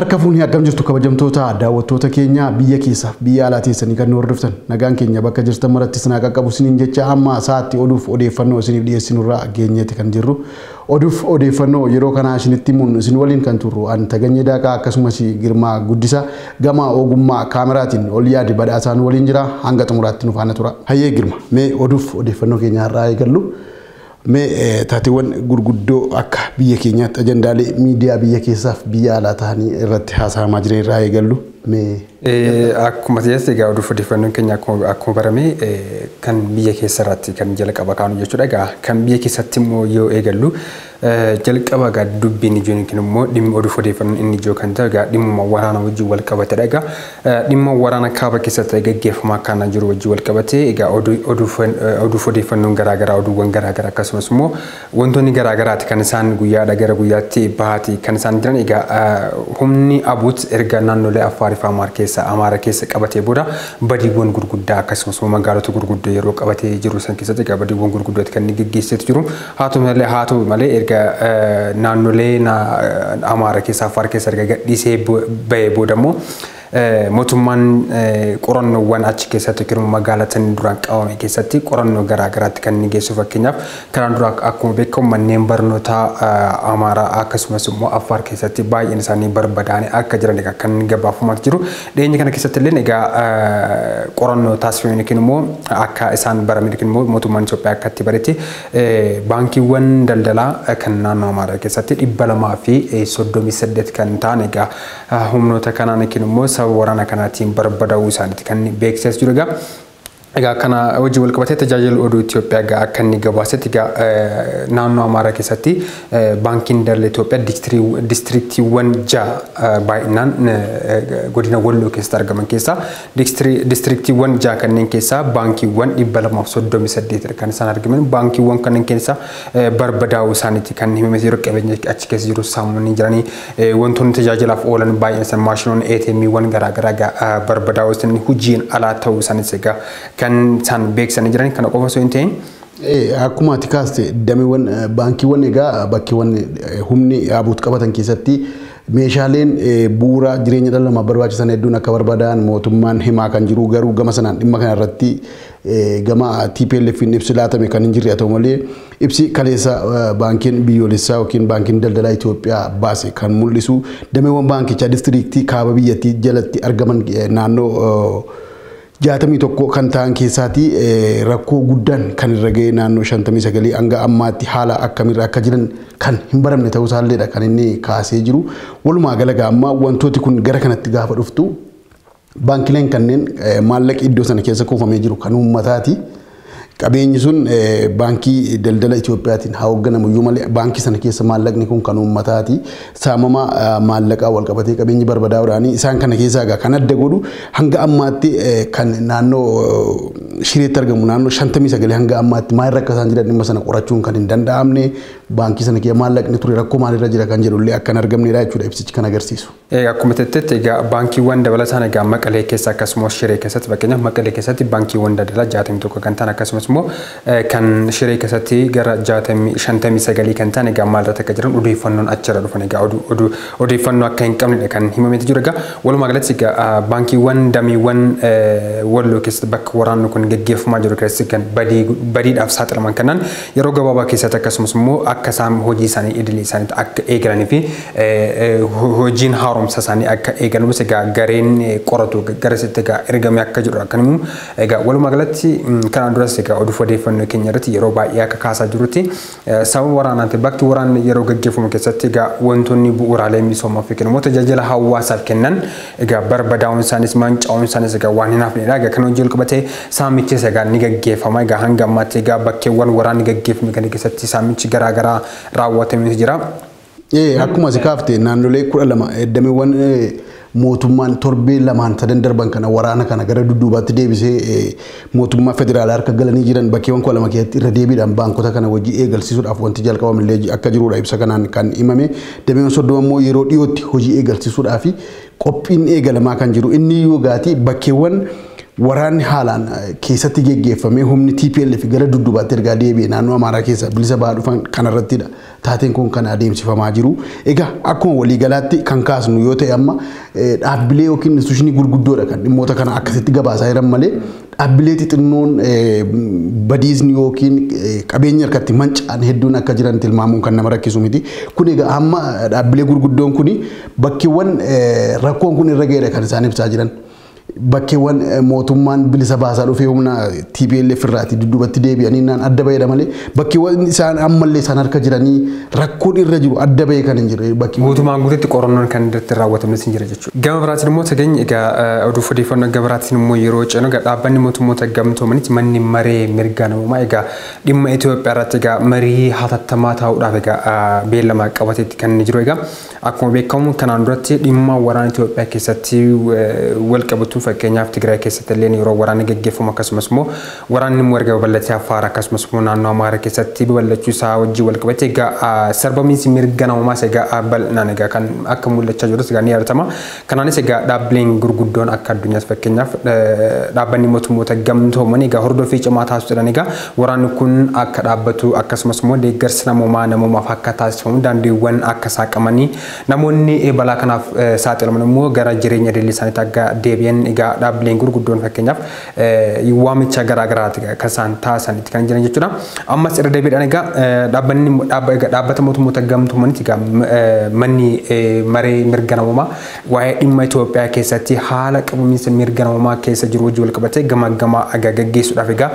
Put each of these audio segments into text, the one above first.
Harka fuunii akkam jirtu kabajamtoota daawwattoota keenya biyya keessa biyya alaa teessanii kan nu hordoftan nagaan keenya bakka jirtan maratti isin qaqqabu isiniin jecha amma sa'aatti oduuf odeeffannoo isiniif dhiyeessinurraa geenyeeti kan jirru oduuf odeeffannoo yeroo kana isinitti himuun isin waliin kan turru an Taganyee Daaqaa akkasumas Girmaa Guddisa gama ogummaa kaameraatiin ol yaadi badhaasaan waliin jira hanga xumuraatti nu faana tura. Hayyee Girma mee oduuf odeeffannoo keenya har'aa eegallu. Mee taatiiwwan gurguddoo akka biyya keenyaatti ajandaalee miidiyaa biyya keessaaf biyya alaa ta'anii irratti haasa'amaa jiran irraa eegallu. Akkuma ta'etti egaa oduuf odeeffannoon keenya akkuma barame kan biyya keessa irratti kan jalqaba kaanu jechuudha. Egaa kan biyya keessatti immoo yoo eegallu jalqaba egaa dubbiin ijoon yookiin immoo dhimma oduuf odeeffannoon inni ijoo kan ta'e egaa dhimma waraana wajjin wal qabatedha. Egaa dhimma waraana kaaba keessatti gaggeeffamaa kan jiru wajjin wal qabatee egaa oduuf odeeffannoon garaagaraa oduuwwan garaagaraa akkasumas immoo wantoonni garaagaraati kan isaan guyyaadhaa gara guyyaatti bahaati kan isaan jiran. Egaa humni abuut erga naannolee Affaar fi Amaara keessa qabatee booda badiiwwan gurguddaa akkasumas magaalota gurguddoo yeroo qabatee jiru san keessatti egaa badiiwwan gurguddootti kan inni gaggeessaa jiru. Haa ta'u malee erga naannolee Amaara keessa Affaar keessa erga gadhiisee bahee booda immoo mootummaan qorannoowwan achi keessatti yookiin magaalatan duraan qabame keessatti qorannoo garaagaraatti kan inni geessu. Fakkeenyaaf karaan dura akkuma beekamu manneen barnootaa Amaaraa akkasumas immoo Affaar keessatti baay'een isaanii barbadaa'anii akka jiran egaa kan gabaafamaa jiru. Dhiyeenya kana keessatti illee egaa qorannoo taasifame yookiin immoo akka isaan barame yookiin immoo mootummaan Itoophiyaa akka itti baretti baankiiwwan daldalaa kan naannoo Amaaraa keessatti 238 kan ta'an egaa humnoota kanaan yookiin immoo waraana kanaatiin barbadaa'uu isaaniiti kan beeksisaa jiru. Egaa kana hojii wal qabatee tajaajila oduu Itoophiyaa egaa akka inni gabaasetti egaa naannoo Amaaraa keessatti baankiin daldala Itoophiyaa distriktiiwwan 6 baay'inaan godina Walloo keessatti argaman keessaa distriktiiwwan 6 kanneen keessaa baankiiwwan 238 kan isaan argaman. Baankiiwwan kanneen keessaa barbadaa'uu isaaniiti kan himame yeroo qabeenya achi keessa jiru saamamanii jiranii wantoonni tajaajilaaf oolan baay'een isaan maashinoonni ATM'wwan garaagaraa barbadaa'uu isaanii hojiin alaa ta'uu isaaniis egaa kan isaan beeksisanii jiran kana qofa osoo hin ta'in akkuma ati kaaste dameewwan baankiiwwan egaa bakkeewwan humni abuut qabatan keessatti meeshaaleen bu'uura jireenya dhala namaa barbaachisan hedduun akka barbadaa'an mootummaan himaa kan jiru. Garuu gama sanaan dhimma kana irratti gama TPLF ibsi laatame kan hin jirre haa ta'u malee ibsi kaleessa baankiin biyyoolessaa yookiin baankiin daldalaa Itoophiyaa baase kan mul'isu dameewwan baankichaa distriktii kaaba biyyattii jalatti argaman naannoo 61 kan ta'an keessaati rakkoo guddaan kan irra ga'e naannoo 59 hanga ammaatti haala akkamirra akka jiran kan hin baramne ta'uu isaalleedha kan inni kaasee jiru. Walumaa galatti amma wantooti kun gara kanatti gaafa dhuftu baankileen kanneen maallaqi iddoo sana keessa kuufamee jiru kan uummataati. Qabeenyi sun baankii daldala Itoophiyaatiin haa hoogganamu iyyuu malee baankii sana keessa maallaqni kun kan uummataati. Saamama maallaqaa wal qabatee qabeenyi barbadaa'uudhaanii isaan kana keessaa egaa kan adda godhu hanga ammaatti kan naannoo Shireetti argamu naannoo 59 hanga ammaatti maal rakka isaan jiran dhimma sana qorachuun kan hin danda'amne baankii sana keessa maallaqni ture rakkoo maalirra jira kan jedhullee akka hin argamnedha jechuudha ibsichi kan agarsiisu. Akkuma jettetti egaa baankiiwwan dabalataan egaa Maqalee keessa akkasumas Shiree keessatti fakkeenyaaf Maqalee keessatti baankiiwwan daldalaa 61 kan ta'an akkasumas immoo kan Shiree keessatti gara 59 kan ta'an egaa maalirratti akka jiran odeeffannoon achirra dhufan egaa odeeffannoo akka hin qabnedha kan himamee jiru. Egaa walumaa galatti egaa baankiiwwan dameewwan Walloo keessatti bakka waraanni kun gaggeeffamaa jiru keessatti kan badiidhaaf saaxilaman kanaan yeroo gabaabaa keessatti akkasumas immoo akka isaan hojii isaanii idilee isaaniitti akka eegalanii fi hojiin haaromsa isaanii akka eegalamus egaa gareen qoratu garasitti egaa ergamee akka jiru kan himu. Egaa walumaa galatti kanaan duras egaa oduuf odeeffannoo keenya irratti yeroo baay'ee akka kaasaa jirutti sababa waraanaatti bakki waraanni yeroo gaggeeffamu keessatti egaa wantoonni bu'uuraalee misoomaaf yookiin immoo tajaajila hawaasaaf kennan egaa barbadaa'uun isaanis manca'uun isaanis egaa waan hin hafnedha. Egaa kan hojii wal qabatee saamichis egaa ni gaggeeffama. Egaa hanga ammaatti egaa bakkeewwan waraanni gaggeeffame kana keessatti saamichi garaagaraa raawwatamee jira. Akkuma si kaafte naannolee 12 dameewwan mootummaan torbee lamaan sadan darban kana waraana kana gara dudduubaatti deebisee mootummaa federaalaa harka galanii jiran bakkeewwan 12 keessatti irra deebiidhaan baankota kana hojii eegalsiisuudhaaf wanti jalqabamillee akka jirudha ibsa kanaan kan himame. Dameewwan 30 immoo yeroo dhiyootti hojii eegalsiisuudhaaf qophiin eegalamaa kan jiru. Inni yoo gaati bakkeewwan waraanni haalaan keessatti geggeeffame humni TPLF gara dudduubaatti ergaa deebi'e naannoo Amaaraa keessa bilisa ba'aa dhufan kanarrattidha. taateen kun kan adeemsifamaa jiru. Egaa akkuma waliigalaatti kan kaasnu yoo ta'e amma dhaabbilee yookiin instituushinii gurguddoodha kan dhimmoota kana akkasitti gabaasaa jiran malee dhaabbilee xixinnoon badiisni yookiin qabeenya harkatti mancaan hedduun akka jiran tilmaamuun kan nama rakkisu miti. Kun egaa amma dhaabbilee gurguddoon kuni bakkeewwan rakkoon kun irra ga'eedha kan isaan ibsaa jiran. Bakkeewwan mootummaan bilisa baasaa dhufee humna TPLF irraati dudduubatti deebi'anii naan adda ba'eedha malee bakkeewwan isaan ammallee isaan harka jiranii rakkoon irra jiru adda ba'ee kan hin jirre mootummaan guututti qorannoon kan irratti raawwatames hin jira jechuudha. Gama biraatiin immoo tajaajilni egaa oduu odeeffannoo gama biraatiin immoo yeroo ceenu egaa dhaabbanni mootummoota gamtoomanitti manni maree mirga namummaa egaa dhimma Itoophiyaa irratti egaa marii hatattamaa taa'uudhaaf egaa beellama qabateetti kan jiru egaa akkuma beekamu kanaan duratti dhimma waraana Itoophiyaa keessatti wal qabatu fakkeenyaaf Tigraay keessatti illee yeroo waraanni gaggeeffamu akkasumas immoo waraanni erga babal'atee Affaar akkasumas immoo naannoo Amaaraa keessatti babal'achuu isaa wajjin wal qabatee egaa sarbamiinsi mirga namummaas egaa bal'inaan egaa kan akka mul'achaa jirus egaa ni yaadatama. Kanaanis egaa dhaabbileen gurguddoon akka addunyaas fakkeenyaaf dhaabbanni mootummoota gamtooman egaa hordofii cimaa taasisuudhaan egaa waraanni kun akka dhaabbatu akkasumas immoo deeggarsi namummaaf akka taasifamu daandiiwwan akka saaqamanii namoonni balaa kanaaf saaxilaman immoo gara jireenya idilee isaaniitti akka deebi'an egaa dhaabbileen gurguddoon fakkeenyaaf waamicha garaagaraati kan isaan taasisanitti kan jiran jechuudha. Ammas irra deebiidhaan egaa dhaabbata mootummoota gamtoomanitti egaa manni maree mirga namummaa waa'ee dhimma Itoophiyaa keessatti haala qabiinsa mirga namummaa keessa jiru wajjin wal qabatee gama gaggeessuudhaaf egaa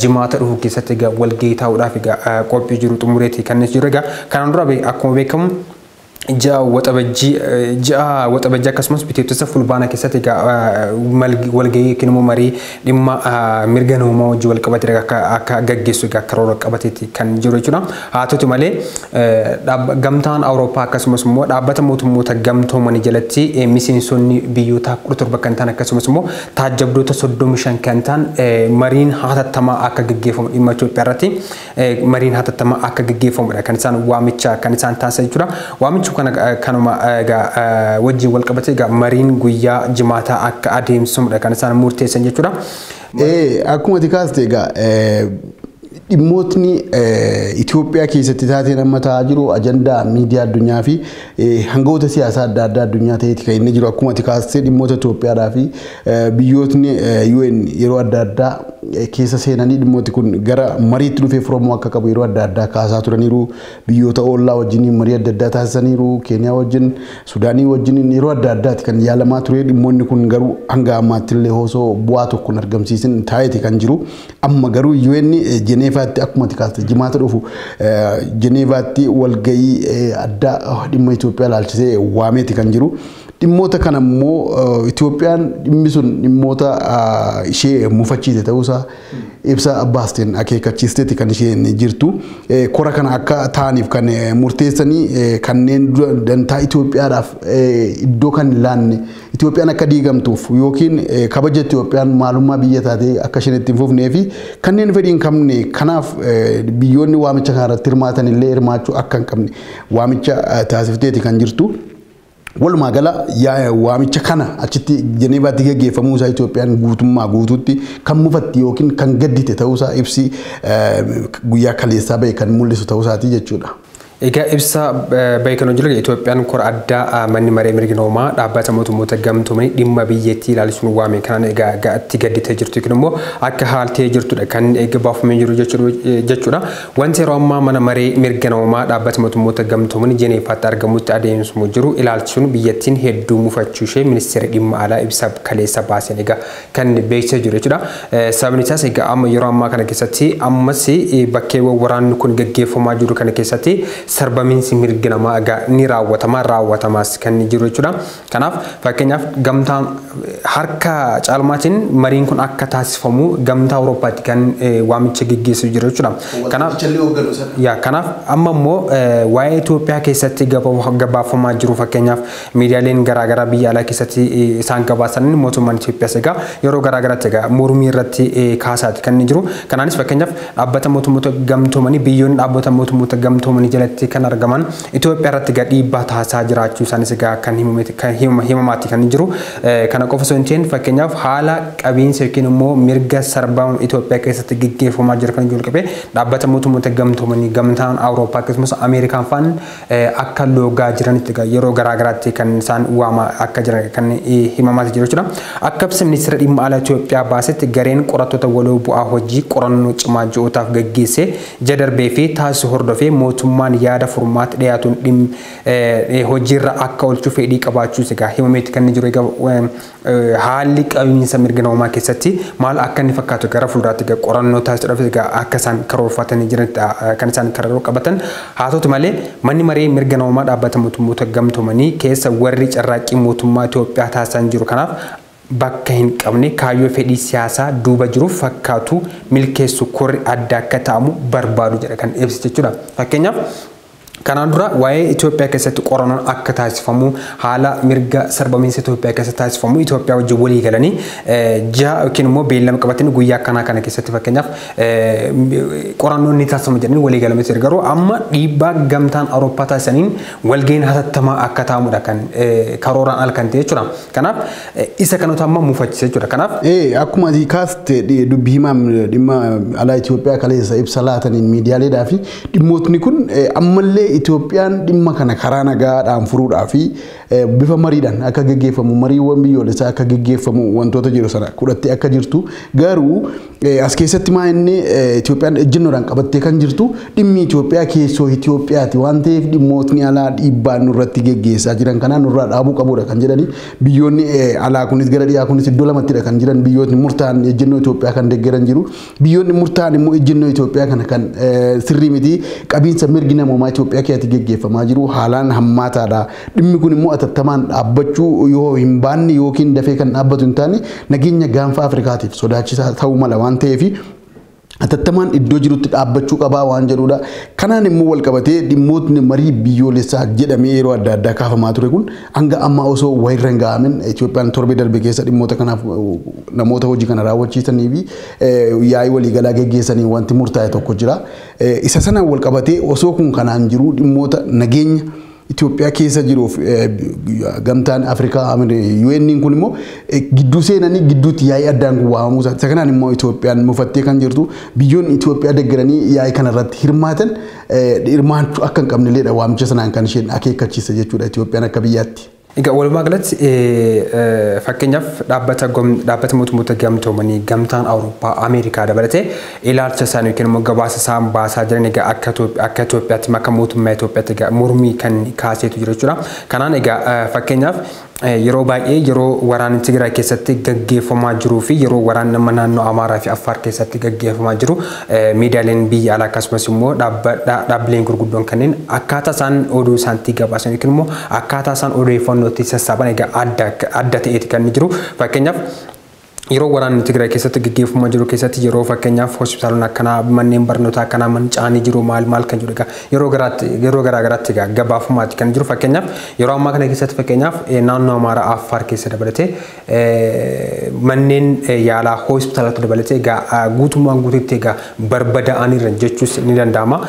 jimaata dhufu keessatti egaa walgahii taa'uudhaaf egaa qophii jiru xumureetii kan jiru egaa kanaan dura akkuma beekamu ja'a waxabajjii akkasumas biteettota fulbaana keessatti walgahii yookiin immoo marii dhimma mirga namummaa wajjin wal qabatee akka gaggeessu egaa karoora qabateetti kan jiru jechuudha. Haa ta'uti malee gamtaan Awurooppaa akkasumas immoo dhaabbata mootummoota gamtoomanii jalatti miseensonni biyyoota 17 kan ta'an akkasumas immoo taajjabdoota 35 kan ta'an mariin hatattamaa akka gaggeeffamu dhimma Itoophiyaa irratti mariin hatattamaa akka gaggeeffamudha kan isaan waamicha kan isaan taasisan jechuudha. Waamichi kanuma egaa wajjin wal qabatee egaa mariin guyyaa jimaataa akka adeemsifamudha kan isaan murteessan jechuudha. Akkuma tikaasti egaa dhimmootni Itoophiyaa keessatti taateen amma ta'aa jiru ajandaa miidiyaa addunyaa fi hangafoota siyaasaa adda addaa addunyaa ta'eeti kan inni jiru akkuma tikaastee dhimmoota Itoophiyaadhaa fi biyyootni UN yeroo adda addaa keessa seenanii dhimmooti kun gara mariitti dhufee furamuu akka qabu yeroo adda addaa kaasaa turaniiru. Biyyoota ollaa wajjin marii adda addaa taasisaniiru. Keeniyaa wajjin, Sudaanii wajjin yeroo adda addaati kan yaalamaa ture. Dhimmoonni kun garuu hanga ammaatti illee osoo bu'aa tokko hin argamsiisin taa'eeti kan jiru. Amma garuu UN Jeneevaatti akkuma tikaastee jimaata dhufu Jeneevaatti walgahii addaa dhimma Itoophiyaa ilaalchisee waameeti kan jiru. Dhimmoota kana immoo Itoophiyaan dhimmi sun dhimmoota ishee mufachiise ta'uusaa ibsa baasteen akeekkachiisteeti kan isheen jirtu. Kora kana akka ta'aniif kan murteessanii kanneen dantaa Itoophiyaadhaaf iddoo kan hin laanne Itoophiyaan akka diigamtuuf yookiin kabaja Itoophiyaan maalummaa biyya taatee akka isheen itti hin fufnee fi kanneen fedhii hin qabne kanaaf biyyoonni waamicha kanarratti hirmaatan illee hirmaachuu akka hin qabne waamicha taasifteeti kan jirtu. Walumaa gala waamicha kana achitti Jeneevaatti gaggeeffamuu isaa Itoophiyaan guutummaa guutuutti kan mufatti yookiin kan gaddite ta'uusaa ibsi guyyaa kaleessaa bahe kan mul'isu ta'uusaati jechuudha. Egaa ibsa beekano jiru Itoophiyaan kora addaa manni maree mirga namummaa dhaabbata mootummoota gamtoomanii dhimma biyyattii ilaalisuun waame kanaan egaa itti gadditee jirtu yookiin immoo akka haaltee jirtudha kan baafamee jiru jechuudha. Wanti yeroo ammaa mana maree mirga namummaa dhaabbata mootummoota gamtoomanii Jeneevaatti argamutti adeemsifamaa jiru ilaalchisuun biyyattiin hedduu mufachuu ishee ministeera dhimma alaa ibsa kaleessa baaseen egaa kan beeksisee jiru jechuudha. Sababni isaas egaa amma yeroo ammaa kana keessatti ammas bakkeewwan waraanni kun gaggeeffamaa jiru kana keessatti sarbamiinsi mirga namaa egaa ni raawwatamas kan jiru jechuudha. Kanaaf fakkeenyaaf gamtaan harka caalmaatiin mariin kun akka taasifamu gamtaa Awurooppaatti kan waamicha gaggeessu jiru jechuudha. Kanaaf amma immoo waa'ee Itoophiyaa keessatti gabaafamaa jiru fakkeenyaaf miidiyaaleen garaagaraa biyya alaa keessatti isaan gabaasan mootummaan Itoophiyaas egaa yeroo garaagaraatti egaa mormii irratti kaasaati kan jiru. Kanaanis fakkeenyaaf dhaabbata mootummoota gamtoomanii biyyoonni dhaabbata mootummoota gamtoomanii jalatti biyyatti kan argaman Itoophiyaa irratti dhiibbaa taasisaa jiraachuu isaanis kan himamaatti kan jiru. Kana qofa osoo hin taane fakkeenyaaf haala qabiinsa yookiin immoo mirga sarbaa Itoophiyaa keessatti gaggeeffamaa jiru kan jalqabe dhaabbata mootummoota gamtoomanii gamtaan Awurooppaa akkasumas Ameerikaan faan akka loogaa jiranitti yeroo garaagaraatti kan isaan waamaa akka jiran kan himamaatti jiru jechuudha. Akka ministeera dhimma alaa Itoophiyaa baasetti gareen qorattoota waloo bu'aa hojii qorannoo cimaa ji'ootaaf gaggeesse jadarbee fi taasisu hordofee mootummaan yaada furmaata dhiyaatuun hojiirra akka oolchuu fedhii qabaachuu isaa himameetti kan jiru. Haalli qabiinsa mirga namummaa keessatti maal akka inni fakkaatu gara fuulduraatti qorannoo taasisuudhaaf akka isaan karoorfatanii jiran kan isaan karoora qabatan. Haa ta'u malee manni maree mirga namummaa dhaabbata mootummoota gamtoomanii keessa warri carraaqqii mootummaa Itoophiyaa taasisaa jiru kanaaf bakka hin qabne kaayyoo fedhii siyaasaa duuba jiruuf fakkaatu milkeessu korri adda akka ta'amu barbaadu jedha kan ibsu jechuudha. Fakkeenyaaf kanaan dura waa'ee Itoophiyaa keessatti qorannoon akka taasifamu haala mirga sarbamiinsa Itoophiyaa keessatti taasifamu Itoophiyaa wajjin walii galanii ji'a yookiin immoo beellama qabatanii guyyaa kana keessatti fakkeenyaaf qorannoon ni taasifamu jedhanii walii galamee jiru. Garuu amma dhiibbaa gamtaan Awurooppaa taasisaniin walga'iin hatattamaa akka ta'amudha kan karooraan al kan ta'e jechuudha. Kanaaf isa kanatu amma mufachiisa jechuudha. Kanaaf akkuma kaaste dubbii himaan dhimma alaa Itoophiyaa kaleessa ibsa laataniin miidiyaaleedhaa fi dhimmootni kun ammallee Itoophiyaan dhimma kana karaa nagaadhaan furuudhaa fi bifa mariidhaan akka gaggeeffamu mariiwwan biyyoolessaa akka gaggeeffamu wantoota jiru sana kudhattee akka jirtu garuu as keessatti maa inni Itoophiyaan ejjennoodhaan qabattee kan jirtu dhimmi Itoophiyaa keessoo Itoophiyaati waan ta'eef dhimmootni alaa dhiibbaa nurratti gaggeessaa jiran kanaan nurraa dhaabuu qabudha kan jedhani biyyoonni alaa kunis gara dhiyaa kunis iddoo lamattidha kan jiran biyyootni murtaa'an ejjennoo Itoophiyaa kan deeggaran jiru biyyoonni murtaa'an immoo ejjennoo Itoophiyaa kana kan sirrii miti qabiinsa mirgi namummaa Itoophiyaa keessatti gaggeeffamaa jiru haalaan hammaataadha. Dhimmi kun immoo atattamaan dhaabbachuu yoo hin baanne yookiin dafee kan dhaabbatu hin taane nageenya gaanfa Afrikaatiif sodaachisaa ta'uu mala waan ta'eef atattamaan iddoo jirutti dhaabbachuu qabaa waan jedhudha. Kanaan immoo wal qabatee dhimmootni marii biyyoolessaa jedhamee yeroo adda addaa kaafamaa ture kun hanga amma osoo wayirra hin ga'amin Itoophiyaan torbee darbe keessa dhimmoota kanaaf namoota hojii kana raawwachiisanii fi yaa'ii waliigalaa gaggeessanii wanti murtaa'e tokko jira. Isa sanaan wal qabatee osoo kun kanaan jiru dhimmoota nageenya Itoophiyaa keessa jiruuf gamtaan Afrikaa UN kun immoo gidduu seenanii gidduutti yaa'ii addaan kun waamamuu isa kanaan immoo Itoophiyaan mufattee kan jirtu biyyoonni Itoophiyaa deeggaranii yaa'ii kanarratti hirmaatan hirmaachuu akka hin qabneleedha waamicha sanaan kan isheen akeekkachiisa jechuudha Itoophiyaan akka biyyaatti. Egaa walumaa galatti fakkeenyaaf dhaabbata mootummoota gamtoomanii gamtaan Awurooppaa Ameerikaa dabalatee ilaalcha isaanii yookiin immoo gabaasa isaan baasaa jiran egaa akka Itoophiyaatti akka mootummaa Itoophiyaatti egaa mormii kan kaaseetu jira jechuudha. Kanaan egaa fakkeenyaaf yeroo baay'ee yeroo waraanni Tigraay keessatti gaggeeffamaa jiruu fi yeroo waraanni naannoo Amaaraa fi Affaar keessatti gaggeeffamaa jiru miidiyaaleen biyya alaa akkasumas immoo dhaabbileen gurguddoon kanneen akkaataa isaan oduu isaanitti gabaasan yookiin immoo akkaataa isaan odeeffannootti sassaaban egaa adda ta'eeti kan jiru. Fakkeenyaaf yeroo waraanni Tigraay keessatti gaggeeffamaa jiru keessatti yeroo fakkeenyaaf hospitaalonni akkanaa manneen barnootaa akkanaa manca'anii jiru maal kan jiru yeroo garaagaraatti gabaafamaa kan jiru. Fakkeenyaaf yeroo ammaa kana keessatti fakkeenyaaf naannoo Amaaraa Affaar keessa dabalatee manneen yaalaa hospitaalota dabalatee guutummaan guutuutti barbadaa'aniiru jechuus ni danda'ama.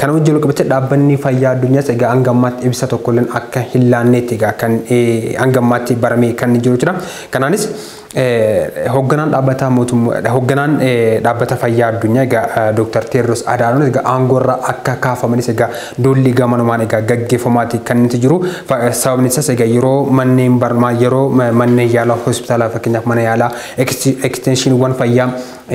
Kana wajjin wal qabatee dhaabbanni fayyaa addunyaas hanga ammaatti ibsa tokkolleen akka hin laanneetti kan hanga ammaatti baramee kan jiru jira. Kanaanis hoogganaan dhaabbata fayyaa addunyaa egaa Dr. Tedros Adhanom egaa aangoorraa akka kaafamanis egaa duulli gamanumaan egaa gaggeeffamaati kan inni jiru. Sababni isaas egaa yeroo manneen yaalaa hospitaalaa fakkeenyaaf mana yaalaa ekstenshiiniiwwan fayyaa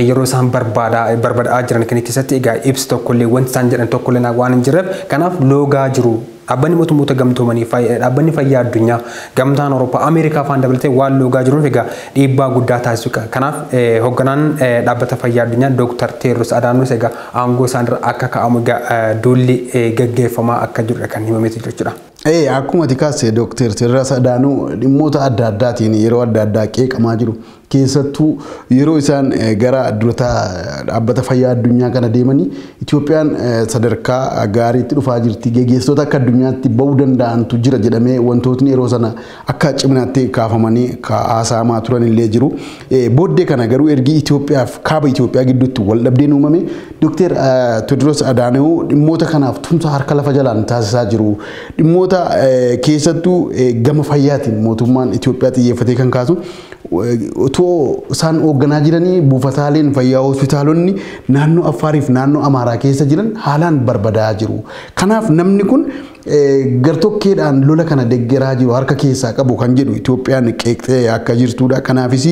yeroo isaan barbaadaa jiran kan keessatti egaa ibsi tokkollee wanti isaan jedhan tokkollee waan hin jirreef kanaaf loogaa jiru. Dhaabbanni mootummoota gamtoomanii dhaabbanni fayyaa addunyaa gamtaan Awurooppaa Ameerikaa faan dabalatee waan loogaa jiruuf egaa dhiibbaa guddaa taasisu. Kanaaf hoogganaan dhaabbata fayyaa addunyaa Dr. Tedros Adhanom egaa aangoo isaanirra akka ka'amu duulli gaggeeffamaa akka jirudha kan himameetu jechuudha. Akkuma ati kaase Dr. Tedros Adhanom dhimmoota adda addaatiin yeroo adda addaa qeeqamaa jiru. keessattuu yeroo isaan gara durata dhaabbata fayyaa addunyaa kana deemanii Itoophiyaan sadarkaa gaariitti dhufaa jirti geggeessitoota akka addunyaatti ba'uu danda'antu jira jedhamee wantootni yeroo sana akka ciminaatti kaafamanii haasa'amaa turan illee jiru. Booddee kana garuu ergi Itoophiyaaf kaaba Itoophiyaa gidduutti wal dhabdeen uumame Dr. Tewodiroos Adhaanoo dhimmoota kanaaf tumsa harka lafa jalaan taasisaa jiru. Dhimmoota keessattuu gama fayyaatiin mootummaan Itoophiyaa xiyyeeffatee kan kaasu otoo isaan hoogganaa jiranii buufataaleen fayyaa hospitaalonni naannoo Affaariif naannoo Amaaraa keessa jiran haalaan barbadaa'aa jiru. Kanaaf namni kun gartokkeedhaan lola kana deeggaraa jiru harka keessaa qabu kan jedhu Itoophiyaan qeeqxee akka jirtudha. Kanaafis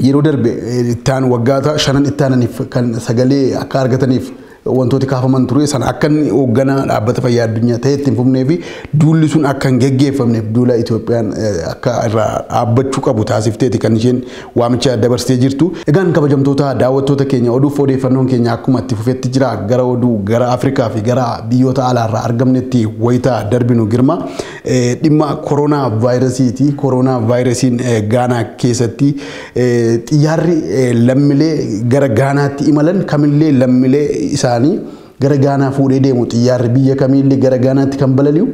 yeroo darbe ittaan waggaa 5 ittaananiif kan sagalee akka argataniif wantooti kaafaman ture sana akka inni hoogganaa dhaabbata fayyaa addunyaa ta'e ittiin fufnee fi duulli sun akka hin geggeeffamneef duula Itoophiyaan akka irraa dhaabbachuu qabu taasifteeti kan isheen waamicha dabarsitee jirtu. Egaan kabajamtoota daawwattoota keenya oduuf odeeffannoon keenya akkuma itti fufetti jira gara oduu gara Afrikaa fi gara biyyoota alaarraa argamnetti wayitaa darbinu girma dhimma koronaa vaayirasiiti. Koronaa vaayirasiin Gaanaa keessatti xiyyaarri lammiilee gara Gaanaatti imalan kamillee lammiilee isaanii gara Gaanaa fuudhee deemu xiyyaarri biyya kamiillee gara Gaanaatti kan balali'u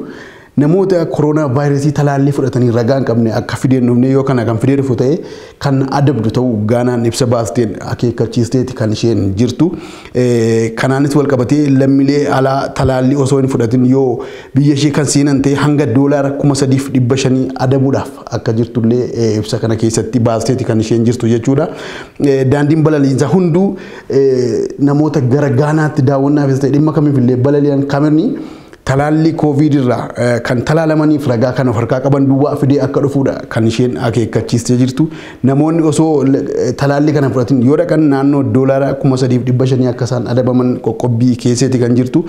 namoota koronaa vaayirasii talaallii fudhatanii ragaa hin qabne akka fideen dhufne yoo kana kan fidee dhufu ta'e kan adabdu ta'uu Gaanaan ibsa baasteen akeekkachiisteeti kan isheen jirtu. Kanaanis wal qabatee lammiilee alaa talaallii osoo hin fudhatin yoo biyya ishee kan seenan ta'e hanga doolaara 3,500 adabuudhaaf akka jirtullee ibsa kana keessatti baasteeti kan isheen jirtu jechuudha. Daandiin balaliinsaa hunduu namoota gara Gaanaatti daawwannaafis ta'e dhimma kamiifillee balali'an kamirni talaalli COVID irraa kan talaalamaniif ragaa kan of harkaa qaban duwwaa fidee akka dhufuudha kan isheen akeekkachiistee jirtu. Namoonni osoo talaalli kana fudhatin yoo dhaqan naannoo doolaara 3,500 akka isaan adabaman qoqqobbii keessatti kan jirtu.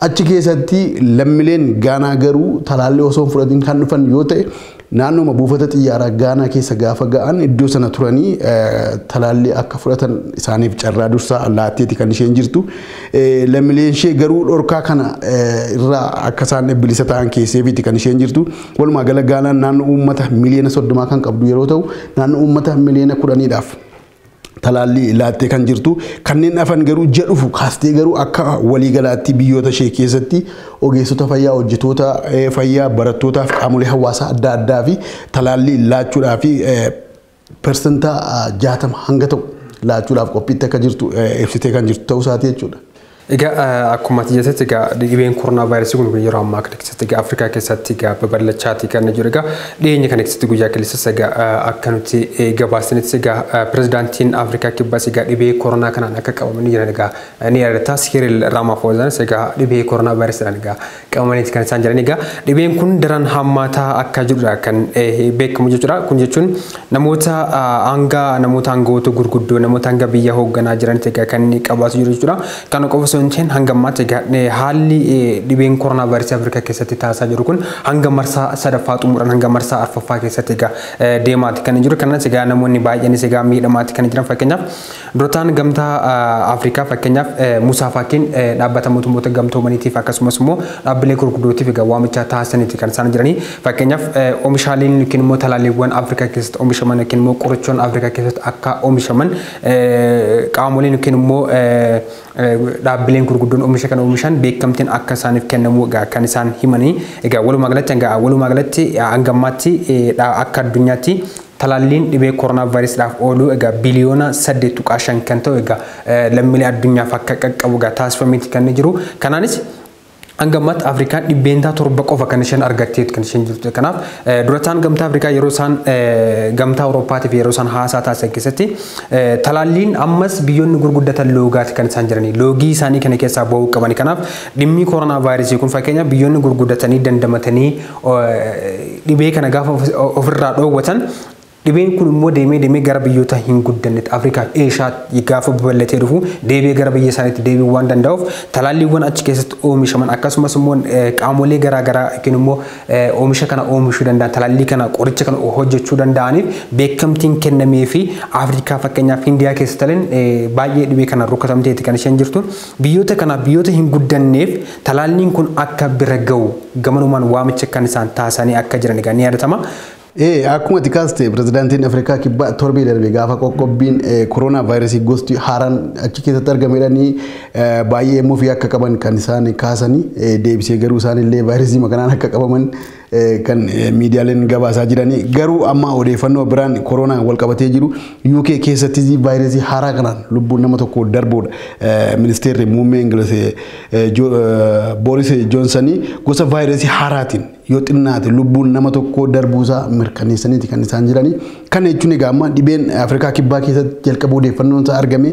Achi keessatti lammiileen Gaanaa garuu talaalli osoo fudhatin kan dhufan yoo ta'e naannoo buufata xiyyaaraa Gaanaa keessa gaafa ga'an iddoo sana turanii talaalli akka fudhatan isaaniif carraa dursaa laatteeti kan isheen jirtu. Lammiileen ishee garuu dhorkaa kana irraa akka isaan bilisa ta'an keesseefiti kan isheen jirtu. Walumaa gala Gaanaan naannoo uummata miliyoona 30 kan qabdu yeroo ta'u naannoo uummata miliyoona 10dhaaf talaalli laattee kan jirtu. Kanneen afan garuu jedhufu kaastee garuu akka waliigalaatti biyyoota ishee keessatti ogeessota fayyaa hojjetoota fayyaa barattootaaf qaamolee hawaasaa adda addaa fi talaalli laachuudhaa fi persentaa 60 hanga ta'u laachuudhaaf qophiitti akka jirtu ibsitee kan jirtu ta'uu isaati jechuudha. Egaa akkuma jettetti egaa dhibeen koronaa vaayirasii kun yeroo ammaa kana keessatti egaa Afrikaa keessatti egaa babal'achaati kan jiru egaa dhiyeenya kana keessatti guyyaa kaleessas egaa akka nuti gabaasanitti egaa pirezidaantiin Afrikaa kibbaas egaa dhibee koronaa kanaan akka qabamanii jiran egaa ni yaadataa Siriil Raamaafoozaanis egaa dhibee koronaa vaayirasiidhaan egaa qabamaniiti kan isaan jiran egaa dhibeen kun daran hammaataa akka jirudha kan beekamu jechuudha. Kun jechuun namoota aangawoota gurguddoo namoota hanga biyya hoogganaa jiranitti egaa kan qabaatu jiru jechuudha. Kana qofa sonchen hanga maate haalli dhibeen koronaa vaayirasii Afrikaa keessatti taasisaa jiru kun hanga marsaa sadaffaa xumuran hanga marsaa arfaffaa keessatti egaa deemaati kan jiru. Kanas egaa namoonni baay'eenis egaa miidhamaati kan jiran. Fakkeenyaaf durotaan gamtaa Afrikaa fakkeenyaaf Musaa Faakiin dhaabbata mootummoota gamtoomaniitiif akkasumas immoo dhaabbilee gurguddootiif egaa waamicha taasisaniiti kan isaan jiranii. Fakkeenyaaf oomishaaleen yookiin immoo talaalliiwwan Afrikaa keessatti oomishaman yookiin immoo qorichoon Afrikaa keessatti akka oomishaman qaamoleen yookiin immoo dhaabbileen gurguddoon oomisha kana oomishan beekamtiin akka isaaniif kennamu egaa kan isaan himanii. Egaa walumaa galatti hangammaatti akka addunyaatti talaalliin dhibee koronaa vaayirasiidhaaf oolu egaa biliyoona 8.5 kan ta'u egaa lammiilee addunyaaf akka qaqqabu egaa taasifameeti kan jiru. Kanaanis hangammaatti Afrikaan dhibbeentaa 7 qofa kan isheen argatteetu kan isheen jirtu. Kanaaf durataan gamtaa Afrikaa yeroo isaan gamtaa Awurooppaatiif yeroo isaan haasaa taasisan keessatti talaalliin ammas biyyoonni gurguddatan loogaati kan isaan jiranii. Loogii isaanii kana keessaa ba'uu qabani. Kanaaf dhimmi koronaa vaayirasii kun fakkeenya biyyoonni gurguddatanii dandamatanii dhibee kana gaafa ofirraa dhoowwatan dhibeen kun immoo deemee gara biyyoota hin guddannetti Afrikaa Eeshiyaa gaafa babal'atee dhufu deebi'ee gara biyya isaaniitti deebi'uu waan danda'uuf talaalliiwwan achi keessatti oomishaman akkasumas immoo qaamolee garaagaraa yookiin immoo oomisha kana oomishuu danda'an talaallii kana qoricha kana hojjechuu danda'aniif beekamtiin kennamee fi Afrikaa fakkeenyaaf Hindiyaa keessatti taleen baay'ee dhibee kana rukutamteetti kan isheen jirtu. Biyyoota kana biyyoota hin guddanneef talaalliin kun akka bira ga'u gamanumaan waamicha kan isaan taasisanii akka jiran egaa ni yaadatama. Akkuma tikaaste pirezidaantiin Afrikaa kibbaa torbee darbe gaafa qoqqobbiin koronaa vaayirasii gosti haaraan achi keessatti argamedhanii baay'ee muufii akka qaban kan isaan kaasanii deebisee garuu isaanillee vaayirasii makanaan akka qabaman kan miidiyaaleen gabaasaa jiranii garuu amma odeeffannoo biraan koronaa wal qabatee jiru UK keessatti vaayirasii haaraa kanaan lubbuun nama tokko darbuudha. Ministeerri muummee Ingilizii Boris Johnson gosa vaayirasii haaraatiin yoo xinnaate lubbuun nama tokko darbuusaa mirkaneessaniiti kan isaan jiranii. Kana jechuun egaa amma dhibeen Afrikaa kibbaa keessatti jalqaba odeeffannoon isaa argame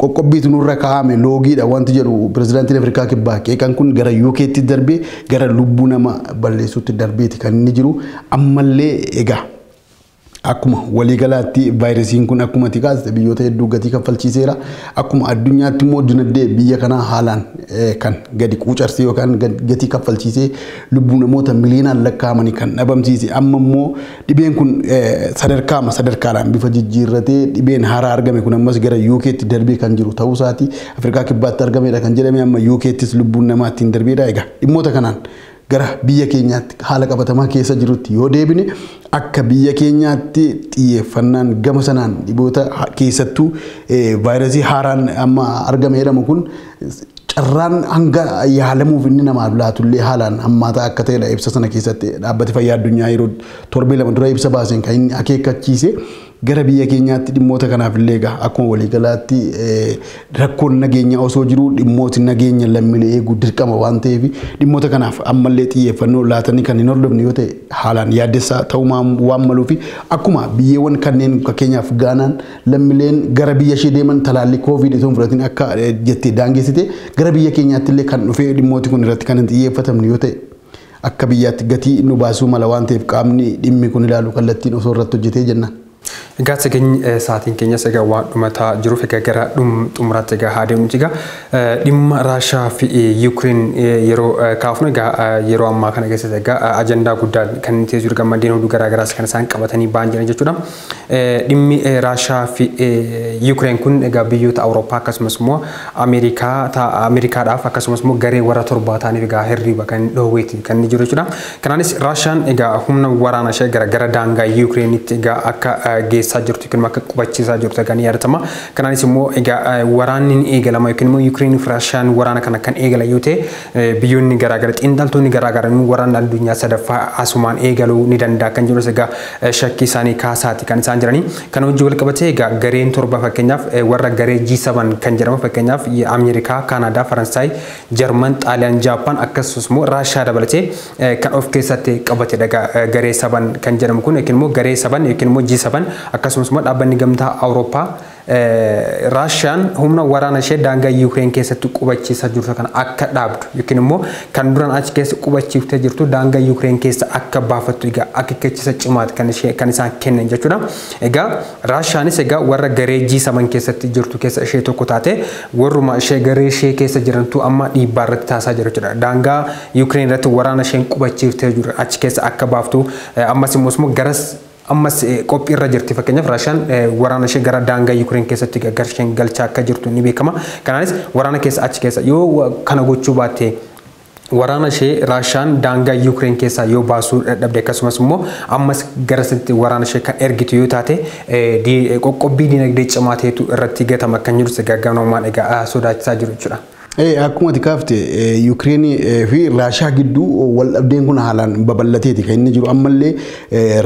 qoqqobbiitu nurra kaa'ame loogiidha wanti jedhu pirezidaantiin Afrikaa kibbaa qeeqan kun gara UK'tti darbee gara lubbuu nama balleessuutti darbeeti kan inni jiru ammallee egaa. Akkuma waliigalaatti vaayirasiin kun akkuma tikaaste biyyoota hedduu gatii kaffalchiiseera. Akkuma addunyaatti immoo dinagdee biyya kanaa haalaan kan gadi quucarsee yookaan gatii kaffalchiisee lubbuu namoota miliyoonaan lakkaa'amanii kan dhabamsiise. Amma immoo dhibeen kun sadarkaadhaan bifa jijjiirratee dhibeen haaraa argame kun ammas gara UK'tti darbee kan jiru ta'uu isaati. Afrikaa kibbaatti argameedha kan jedhame amma UK'ttis lubbuun namaattiin darbeedha. Egaa dhimmoota kanaan gara biyya keenyaatti haala qabatamaa keessa jirutti yoo deebine akka biyya keenyaatti xiyyeeffannaan gama sanaan dhiboota keessattuu vaayirasii haaraan amma argame jedhamu kun carraan hanga yaalamuuf inni namaaf laatullee haalaan hammaataa akka ta'edha. Ibsa sana keessatti dhaabbati fayyaa addunyaa yeroo torbee lama dura ibsa baaseen kan inni akeekkachiise gara biyya keenyaatti dhimmoota kanaaf illee egaa akkuma waliigalaatti rakkoon nageenya osoo jiru dhimmooti nageenya lammiilee eeguu dirqama waan ta'eef dhimmoota kanaaf ammallee xiyyeeffannoo laatanii kan hin hordofne yoo ta'e haalaan yaaddessaa ta'uu waan maluuf akkuma biyyeewwan kanneen fakkeenyaaf Gaanaan lammiileen gara biyya ishee deeman talaallii koovid osoo hin fudhatin akka jettee daangessite gara biyya keenyaatti illee kan dhufee dhimmooti kun irratti kan hin xiyyeeffatamne yoo ta'e akka biyyaatti gatii nu baasuu mala waan ta'eef qaamni dhimmi kun ilaalu kallattiin osoo irratti hojjetee jenna. Egaa sa'aatiin keenyas egaa waan dhumataa jiruuf egaa gara xumuraatti egaa haa deemnu egaa dhimma Raashaa fi Yuukireen yeroo kaafnu egaa yeroo ammaa kana keessatti egaa ajandaa guddaan kan inni jiru gammadeen hoduu garaagaraas kan isaan qabatanii ba'an jiran jechuudha. Dhimmi Raashaa fi Yuukireen kun egaa biyyoota Awurooppaa akkasumas immoo Ameerikaadhaaf akkasumas immoo garee warra torbaa ta'aniif egaa hirriba kan dhoowweeti kan inni jiru jechuudha. Kanaanis Raashaan egaa humna waraana ishee gara daangaa Yuukireenitti egaa akka geessaa jirtu yookiin akka qubachiisaa jirtu kan yaadatama. Kanaanis immoo egaa waraanni eegalama yookiin immoo Yuukireen fi Raashiyaan waraana kana kan eegala yoo ta'e biyyoonni garaagara xiinxaltoonni garaagara waraanni addunyaa sadaffaa asumaan eegaluu ni danda'a kan jiru egaa shakkii isaanii kaasaati kan isaan jiranii. Kana wajjin wal qabatee egaa gareen torba fakkeenyaaf warra garee G7 kan jedhamu fakkeenyaaf Ameerikaa, Kaanadaa, Faransaay, Jarman, Xaaliyaan, Jaappaan akkasumas immoo Raashiyaa dabalatee kan of keessatti qabatedha garee 7 kan jedhamu kun yookiin immoo garee 7 yookiin immoo G7 akkasumas immoo dhaabbanni gamtaa Awurooppaa Raashiyaan humna waraana ishee daangaa Yuukireen keessatti qubachiisaa jirtu kana akka dhaabdu yookiin immoo kan duraan achi keessa qubachiiftee jirtu daangaa Yuukireen keessa akka baafattu egaa akeekkachiisa cimaati kan isaan kennan jechuudha. Egaa Raashiyaanis egaa warra garee G7 keessatti jirtu keessa ishee tokko taate warruma ishee garee ishee keessa jirantu amma dhiibbaa irratti taasisaa jiru jechuudha. Daangaa Yuukireen irratti waraana isheen qubachiiftee jiru achi keessa akka baaftu ammas immoo garas ammas qophii irra jirti fakkeenyaaf Raashiyaan waraana ishee gara daangaa Yuukireen keessatti gargaarsheen galchaa akka jirtu ni beekama. Kanaanis waraana keessa achi keessa yoo kana gochuu baatte waraana ishee Raashiyaan daangaa Yuukireen keessaa yoo baasuu dadhabde akkasumas immoo ammas gara sanatti waraana ishee kan ergitu yoo taate qoqqobbii dinagdee cimaa ta'etu irratti gatama kan jiru gaggaafamumaan egaa sodaachisaa jiru jechuudha. Akkuma tikaafte Yuukireen fi Raashiyaa gidduu wal dhabdeen kun haalaan babal'ateeti kan inni jiru ammallee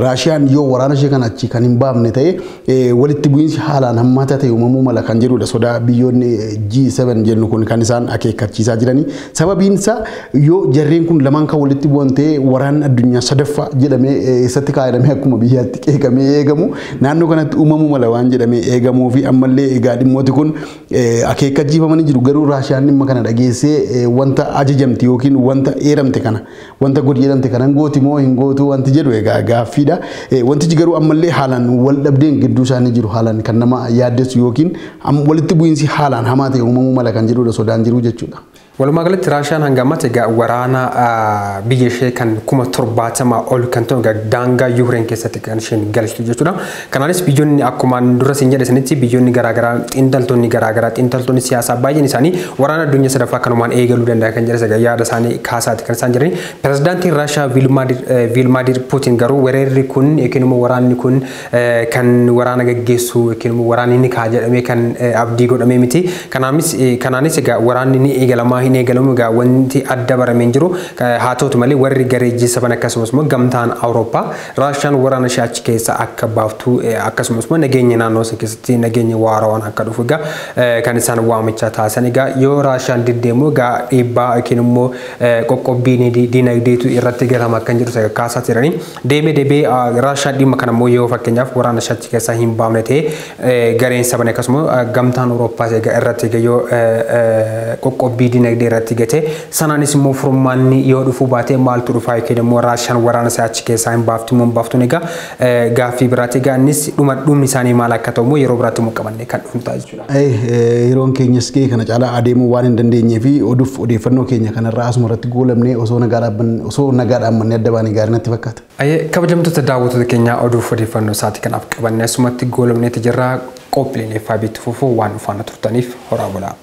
Raashiyaan yoo waraana ishee kan achi kan hin baafne ta'e walitti bu'iinsi haalaan hammaataa ta'e uumamuu mala kan jedhudha sodaa biyyoonni G7 jennu kun kan isaan akeekkachiisaa jiranii. Sababiin isaa yoo jarreen kun lamaan kan walitti bu'an ta'e waraanni addunyaa sadaffaa jedhamee eessatti kaa'amee akkuma biyyaatti qeeqamee eegamu naannoo kanatti uumamuu mala waan jedhamee eegamuu fi ammallee egaa dhimmooti kun akeekkachiifamanii jiru garuu Raashiyaan dhimma kana dhageessee wanta ajajamti yookiin wanta eeramte kana wanta godhi jedhamte kana gooti moo hin gootu wanti jedhu egaa gaaffiidha. Wantichi garuu ammallee haalaan wal dhabdeen gidduu isaanii jiru haalaan kan nama yaaddessu yookiin walitti bu'iinsi haalaan hamaa ta'e uumamuu mala kan jedhudha sodaan jiru jechuudha. Walumaa galatti Raashiyaan hanga ammaatti egaa waraana biyya ishee kan 70,000 ol kan ta'u daangaa Yuukireen keessatti kan isheen galchite jechuudha. Kanaanis biyyoonni akkuma dura siin jedhe sanitti biyyoonni garaagaraa xiinxaltoonni siyaasaa baay'een isaanii waraana addunyaa sadaffaa kanumaan eegaluu danda'a kan jedhe yaada isaanii kaasaati kan isaan jedhani. Pirezidaantiin Raashiyaa Viilmaadiir Puutiin garuu weerarri kun yookiin immoo waraanni kun kan waraana gaggeessu yookiin immoo waraanni ni kaa jedhamee kan abdii godhamee miti. Kanaanis egaa waraanni ni eegalamaa hin eegalamu egaa wanti adda barameen jiru haa ta'utu malee warri gareejjii saban akkasumas immoo gamtaan Awurooppaa Raashiyaan waraana ishee achi keessa akka baaftu akkasumas immoo nageenya naannoo isaa keessatti nageenya waarawaan akka dhufu egaa kan isaan waamicha taasisan egaa yoo Raashiyaan diddeemu egaa dhiibbaa yookiin immoo qoqqobbiin diinagdeetu irratti galama kan jiru isa kaasaa jiranii deemee Raashiyaan dhimma kana immoo yoo fakkeenyaaf waraana ishee achi keessaa hin baafne ta'e gareen saban akkasumas gamtaan Awurooppaa egaa irratti egaa yoo qoqqobbii diinagdee irratti gate sanaanis immoo furmaanni yoo dhufu baatee maaltu dhufaa yookiin immoo Raashiyaan waraana isaa achi keessaa hin baaftuun egaa gaaffii biraatti egaa innis dhumni isaanii maal akka ta'u yeroo biraatti immoo qabannee kan dhufnu ta'a jechuudha. Yeroon keenyas ga'e kana caalaa adeemuu waan hin dandeenyee fi odeeffannoo keenya kanarraa asuma irratti goolabnee osoo nagaadhaan mannee adda baanee gaarii natti fakkaata. Kabajamtoota daawwattoota keenyaa oduuf odeeffannoo isaatii kanaaf qabannee asumatti goolabneeti jirra qophiileen FIBT fufuu waan faana turtaniif horaa bulaa.